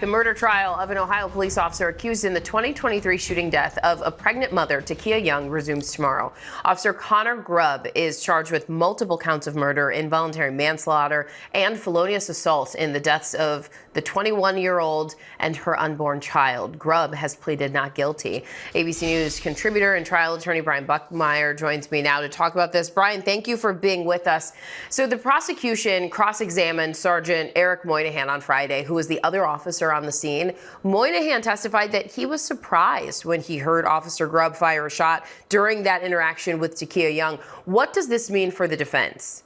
The murder trial of an Ohio police officer accused in the 2023 shooting death of a pregnant mother, Takia Young, resumes tomorrow. Officer Connor Grubb is charged with multiple counts of murder, involuntary manslaughter, and felonious assault in the deaths of the 21-year-old and her unborn child. Grubb has pleaded not guilty. ABC News contributor and trial attorney Brian Buckmire joins me now to talk about this. Brian, thank you for being with us. So the prosecution cross-examined Sergeant Eric Moynihan on Friday, who was the other officer on the scene. Moynihan testified that he was surprised when he heard Officer Grubb fire a shot during that interaction with Takia Young. What does this mean for the defense?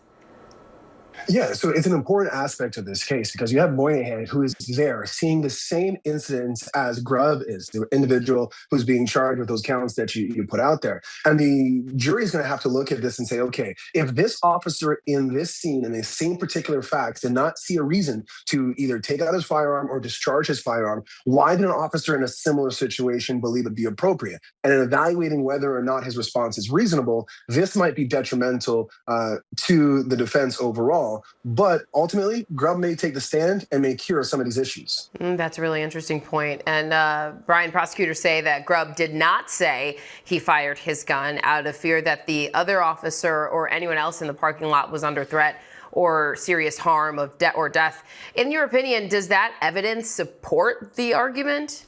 Yeah, so it's an important aspect of this case because you have Moynihan, who is there seeing the same incidents as Grubb is, the individual who's being charged with those counts that you put out there. And the jury is going to have to look at this and say, okay, if this officer in this scene and the same particular facts did not see a reason to either take out his firearm or discharge his firearm, why did an officer in a similar situation believe it be appropriate? And in evaluating whether or not his response is reasonable, this might be detrimental to the defense overall. But ultimately, Grubb may take the stand and may cure some of these issues. That's a really interesting point. And Brian, prosecutors say that Grubb did not say he fired his gun out of fear that the other officer or anyone else in the parking lot was under threat or serious harm of death. In your opinion, does that evidence support the argument?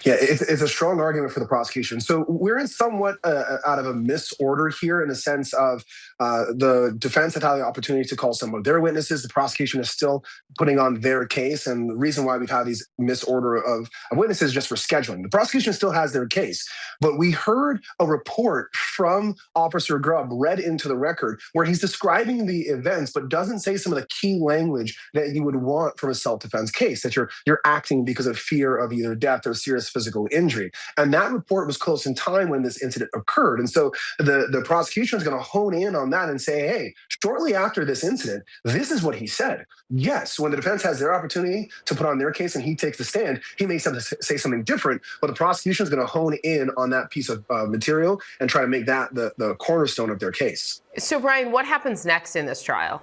Yeah, it's a strong argument for the prosecution. So we're in somewhat out of a misorder here in the sense of the defense had had the opportunity to call some of their witnesses. The prosecution is still putting on their case. And the reason why we've had these misorder of witnesses just for scheduling. The prosecution still has their case. But we heard a report from Officer Grubb read into the record where he's describing the events, but doesn't say some of the key language that you would want from a self-defense case, that you're acting because of fear of either death or serious physical injury. And that report was close in time when this incident occurred. And so the prosecution is going to hone in on that and say, hey, shortly after this incident, this is what he said. Yes, when the defense has their opportunity to put on their case and he takes the stand, he may say something different, but the prosecution is going to hone in on that piece of material and try to make that the cornerstone of their case. So, Brian, what happens next in this trial?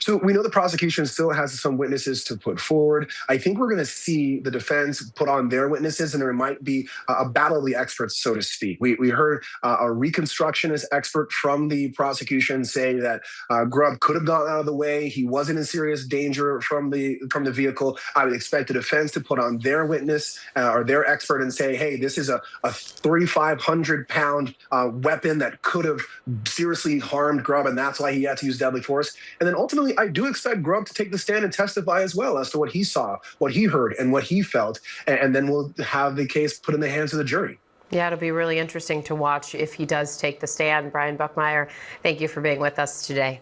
So we know the prosecution still has some witnesses to put forward. I think we're going to see the defense put on their witnesses, and there might be a battle of the experts, so to speak. We heard a reconstructionist expert from the prosecution say that Grubb could have gotten out of the way. He wasn't in serious danger from the vehicle. I would expect the defense to put on their witness or their expert and say, hey, this is a 3,500-pound weapon that could have seriously harmed Grubb, and that's why he had to use deadly force. And then ultimately, I do expect Grubb to take the stand and testify as well as to what he saw, what he heard, and what he felt. And then we'll have the case put in the hands of the jury. Yeah, it'll be really interesting to watch if he does take the stand. Brian Buckmire, thank you for being with us today.